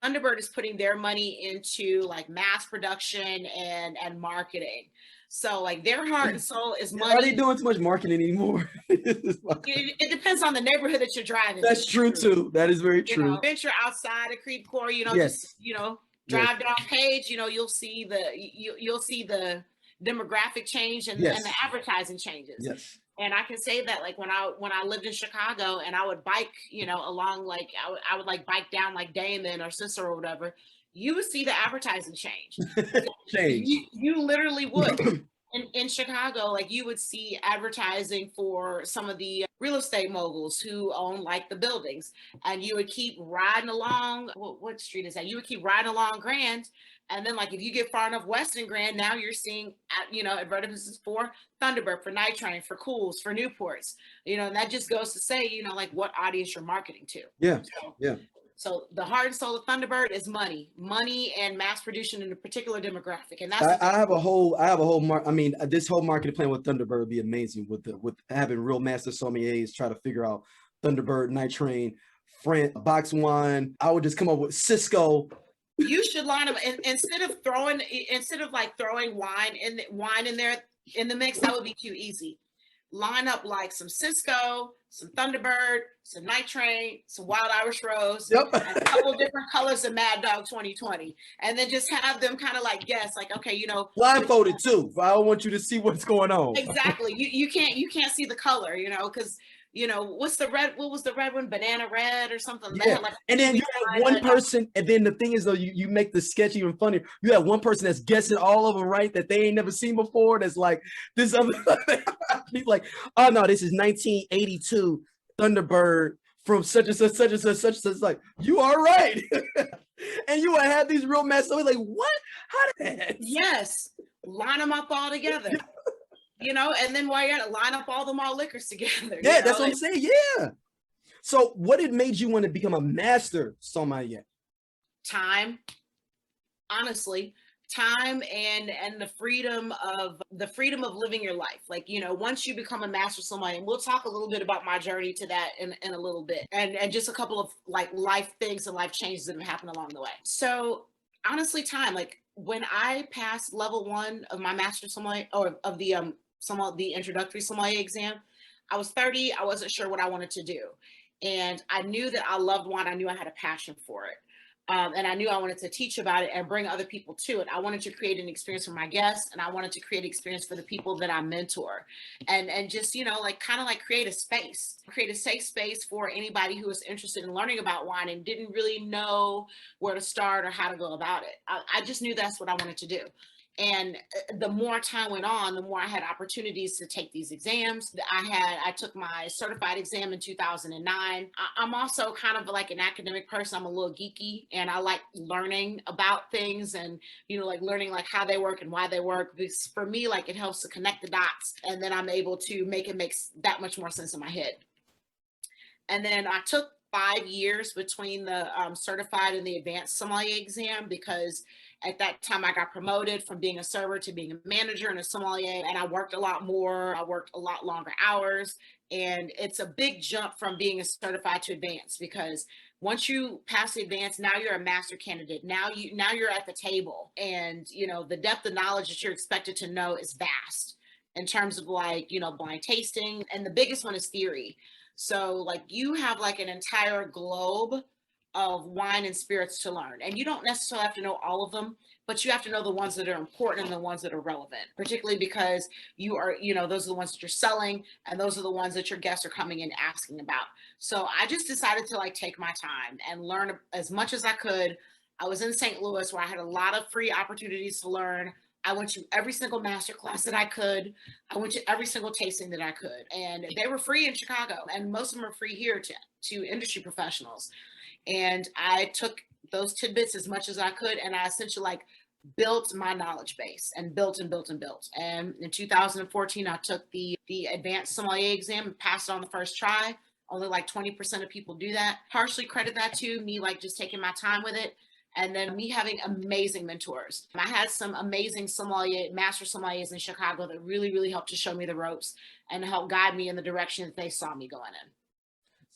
Thunderbird is putting their money into like mass production and marketing. So like their heart and soul is Are they money. doing too much marketing anymore? It depends on the neighborhood that you're driving That's through. true too. That is very true. Venture outside of Creve Coeur, just Yes. Yes. drive down Page, you'll see you'll see the demographic change and the Yes. advertising changes. Yes. And I can say that like when I lived in Chicago and I would bike, along like I would like bike down like Damon or Cicero or whatever, you would see the advertising change. Change. You literally would. In Chicago, like you would see advertising for some of the real estate moguls who own like the buildings, and you would keep riding along. What street is that? You would keep riding along Grand, and then like if you get far enough west in Grand, now you're seeing advertisements for Thunderbird, for Night Train, for Cools, for Newports. And that just goes to say, like what audience you're marketing to. Yeah. Yeah. So the heart and soul of Thunderbird is money and mass production in a particular demographic, and I have a whole this whole marketing plan with Thunderbird would be amazing with having real master sommeliers try to figure out Thunderbird, Night Train, box wine. I would just come up with Cisco. You should line them instead of throwing wine in there in the mix. That would be too easy. Line up like some Cisco, some Thunderbird, some Night Train, some Wild Irish Rose, Yep. and a couple different colors of Mad Dog 2020, and then just have them kind of like guess, like, okay, blindfolded too. I don't want you to see what's going on. Exactly. You can't see the color, because what's the red? What was the red one? Banana red or something? Yeah. And then you have one person, and then the thing is though, you make the sketch even funnier. You have one person that's guessing all of them right that they ain't never seen before. That's like this other. He's like, oh no, this is 1982 Thunderbird from such and such, such and such, such and such. It's like, you are right. And you would have these real mess. So it's like, what? How did that? Yes. Line them up all together. And then while you're at it, line up all the malt liquors together. Yeah, that's what I'm saying. Yeah. So what it made you want to become a master sommelier? Time. Honestly, time and the freedom of living your life. Like, once you become a master sommelier, and we'll talk a little bit about my journey to that in a little bit, and just a couple of like life things and life changes that have happened along the way. So honestly, time, like when I passed level 1 of my master sommelier, or of the introductory sommelier exam, I was 30. I wasn't sure what I wanted to do. And I knew that I loved wine. I knew I had a passion for it. And I knew I wanted to teach about it and bring other people to it. I wanted to create an experience for my guests, and I wanted to create an experience for the people that I mentor, and just, kind of create a safe space for anybody who is interested in learning about wine and didn't really know where to start or how to go about it. I just knew that's what I wanted to do. And the more time went on, the more I had opportunities to take these exams. I took my certified exam in 2009. I'm also kind of like an academic person. I'm a little geeky, and I like learning about things and, like learning like how they work and why they work. Because for me, like it helps to connect the dots, and then I'm able to make it make that much more sense in my head. And then I took 5 years between the certified and the advanced sommelier exam, because at that time I got promoted from being a server to being a manager and a sommelier, and I worked a lot more. I worked a lot longer hours, and it's a big jump from being a certified to advanced, because once you pass the advanced, now you're a master candidate. Now you're at the table, and the depth of knowledge that you're expected to know is vast in terms of like, blind tasting, and the biggest one is theory. So like you have like an entire globe of wine and spirits to learn. And you don't necessarily have to know all of them, but you have to know the ones that are important and the ones that are relevant, particularly because you are, those are the ones that you're selling, and those are the ones that your guests are coming in asking about. So I just decided to like take my time and learn as much as I could. I was in St. Louis, where I had a lot of free opportunities to learn. I went to every single master class that I could. I went to every single tasting that I could. And they were free in Chicago, and most of them are free here to industry professionals. And I took those tidbits as much as I could, and I essentially like built my knowledge base and built and built and built. And in 2014, I took the advanced sommelier exam and passed it on the first try. Only like 20% of people do that. Partially credit that to me, like just taking my time with it. And then me having amazing mentors. I had some amazing master sommeliers in Chicago that really, really helped to show me the ropes and help guide me in the direction that they saw me going in.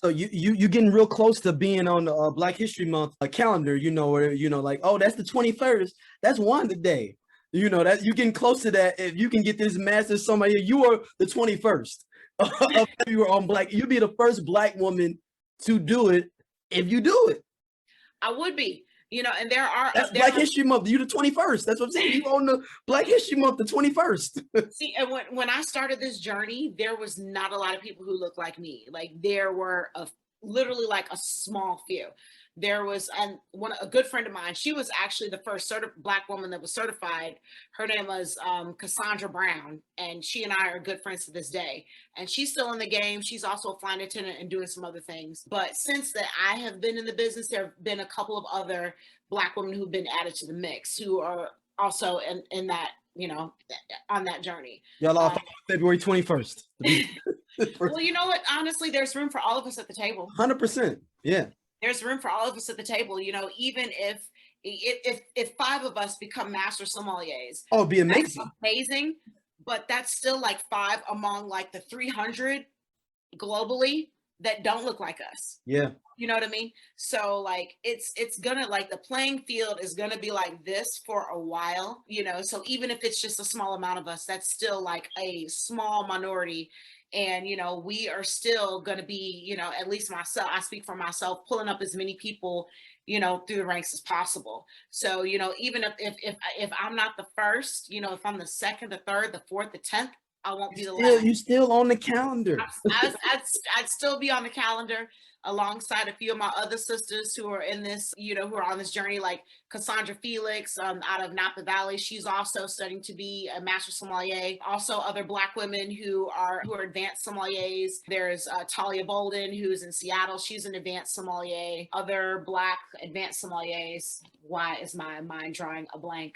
So you getting real close to being on the Black History Month calendar, or like, oh, that's the 21st. That's Wanda Day. That you getting close to that. If you can get this Master Sommelier, you are the 21st of February on Black. You'll be the first Black woman to do it if you do it. I would be. And that's Black History Month. You the 21st. That's what I'm saying. You on the Black History Month, the 21st. See, and when I started this journey, there was not a lot of people who looked like me. Like there were literally like a small few. There was a good friend of mine. She was actually the first Black woman that was certified. Her name was Cassandra Brown, and she and I are good friends to this day. And she's still in the game. She's also a flight attendant and doing some other things. But since that I have been in the business, there have been a couple of other Black women who've been added to the mix who are also in that, on that journey. Y'all off February 21st. Well, you know what? Honestly, there's room for all of us at the table. 100%. Yeah. There's room for all of us at the table. Even if 5 of us become master sommeliers. Oh, it'd be amazing. Amazing. But that's still like 5 among like the 300 globally that don't look like us. Yeah. You know what I mean? So like it's gonna, like, the playing field is gonna be like this for a while, so even if it's just a small amount of us, that's still like a small minority. And we are still gonna be, at least myself, I speak for myself, pulling up as many people through the ranks as possible. So even if I'm not the first, if I'm the second, the third, the fourth, the 10th, I won't be the last. You still on the calendar. I'd still be on the calendar alongside a few of my other sisters who are in this, who are on this journey, like Cassandra Felix out of Napa Valley. She's also studying to be a master sommelier. Also other Black women who are advanced sommeliers. There's Talia Bolden, who's in Seattle. She's an advanced sommelier. Other Black advanced sommeliers. Why is my mind drawing a blank?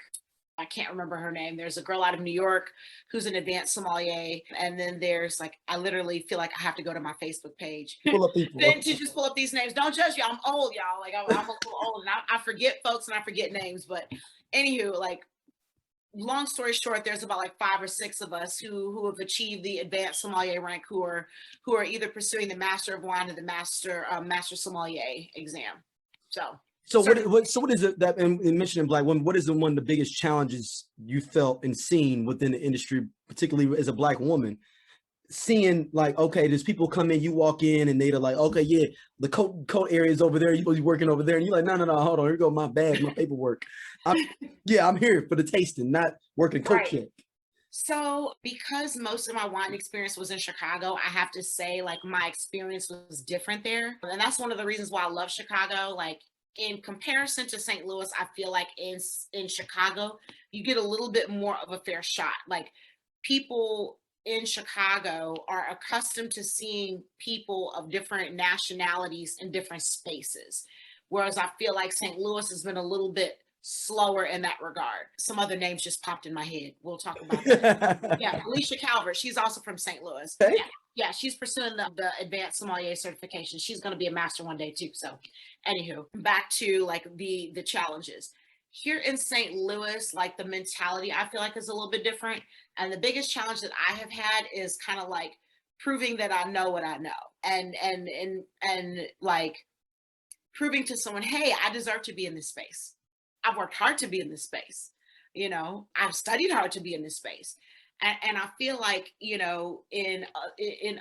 I can't remember her name. There's a girl out of New York who's an advanced sommelier. And then there's I literally feel like I have to go to my Facebook page then to just pull up these names. Don't judge y'all. I'm old, y'all. Like I'm a little old and I forget folks and I forget names. But anywho, long story short, there's about 5 or 6 of us who have achieved the advanced sommelier rank who are either pursuing the Master of Wine or the Master Sommelier exam. So what is it that, in mentioning Black women, what is one of the biggest challenges you felt and seen within the industry, particularly as a Black woman, seeing okay, there's people come in, you walk in and they're like, okay, yeah, the coat area is over there, you're supposed to be working over there, and you're like, no, hold on, here go my bag, my paperwork. I'm here for the tasting, not working coat check. So because most of my wine experience was in Chicago, I have to say my experience was different there. And that's one of the reasons why I love Chicago. In comparison to St. Louis, I feel like in Chicago, you get a little bit more of a fair shot. People in Chicago are accustomed to seeing people of different nationalities in different spaces. Whereas I feel like St. Louis has been a little bit slower in that regard. Some other names just popped in my head. We'll talk about that. Yeah, Alicia Calvert. She's also from St. Louis. Okay. Yeah, she's pursuing the advanced sommelier certification. She's going to be a master one day too. So, anywho, back to the challenges here in St. Louis. The mentality I feel like is a little bit different, and the biggest challenge that I have had is kind of proving that I know what I know, and proving to someone, hey, I deserve to be in this space. I've worked hard to be in this space. I've studied hard to be in this space. And I feel like, in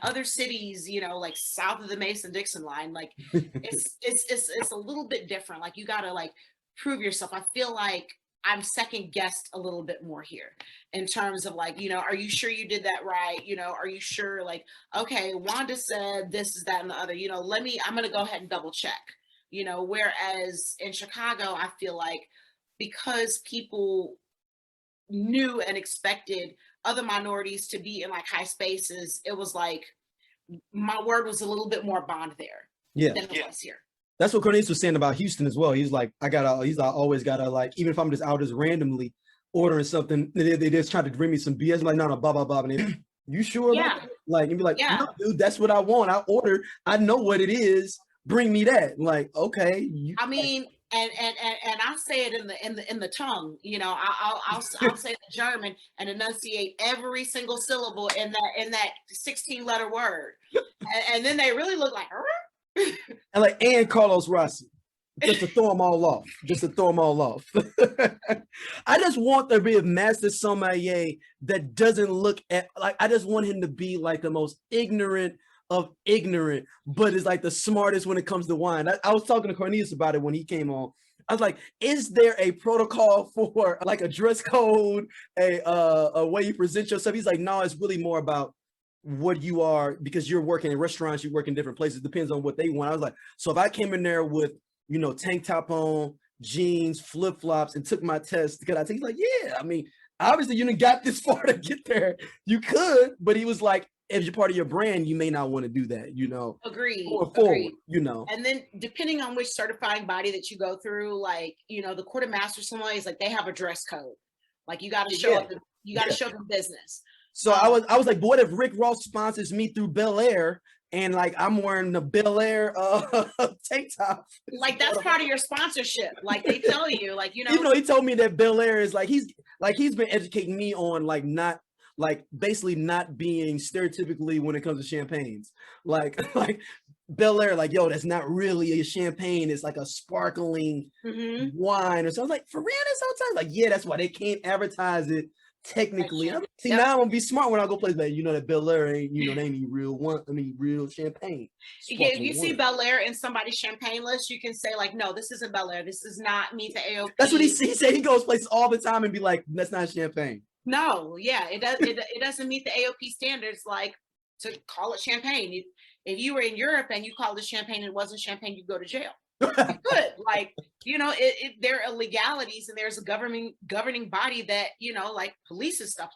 other cities, south of the Mason-Dixon line, it's a little bit different. You got to prove yourself. I feel like I'm second guessed a little bit more here in terms of are you sure you did that right? Are you sure okay, Wanda said this is that and the other, I'm going to go ahead and double check, whereas in Chicago, I feel like because people knew and expected other minorities to be in high spaces, it was my word was a little bit more bond there than it was here. That's what Cornelius was saying about Houston as well. He's like, he's always gotta even if I'm just out just randomly ordering something, they just try to bring me some BS. I'm like, no, blah, blah, blah. And you sure about that? And be like, no, dude, that's what I want. I ordered, I know what it is. Bring me that. Okay. And I say it in the tongue, I'll say the German and enunciate every single syllable in that 16-letter word, and then they really look like, and like and Carlos Rossi. Just to throw them all off. Just to throw them all off. I just want there to be a master sommelier that doesn't look at like I just want him to be like the most ignorant of ignorant, but is like the smartest when it comes to wine. I was talking to Cornelius about it when he came on. I was like, is there a protocol for like a dress code, a way you present yourself? He's like, no, it's really more about what you are because you're working in restaurants, you work in different places, depends on what they want. I was like, so if I came in there with tank top on, jeans, flip flops, and took my test. Because I think he's like, yeah, I mean, obviously you didn't got this far to get there. You could, but he was like, if you're part of your brand, you may not want to do that, Agreed. Going forward, And then depending on which certifying body that you go through, like, the Court of Master Sommelier is like, they have a dress code. Like you got to show up, you got to show them business. So I was like, but what if Rick Ross sponsors me through Bel Air? And like I'm wearing the Bel Air tank top. Like that's part of your sponsorship. Like they tell you, like he told me that Bel Air is like he's been educating me on like not like basically not being stereotypically when it comes to champagnes. Like Bel Air, like yo, that's not really a champagne. It's like a sparkling wine or something. Like for real, that's sometimes like yeah, that's why they can't advertise it. Technically, now I'm gonna be smart when I go places like that Bel Air ain't they ain't real real champagne. Yeah, if you see Bel Air in somebody's champagne list, you can say like, no, this isn't Bel Air. This does not meet the AOP. That's what he said. He goes places all the time and be like, that's not champagne. No, yeah, it does. It doesn't meet the AOP standards. Like to call it champagne. If you were in Europe and you called it champagne and it wasn't champagne, you go to jail. Good, like there are legalities and there's a governing body that like polices stuff like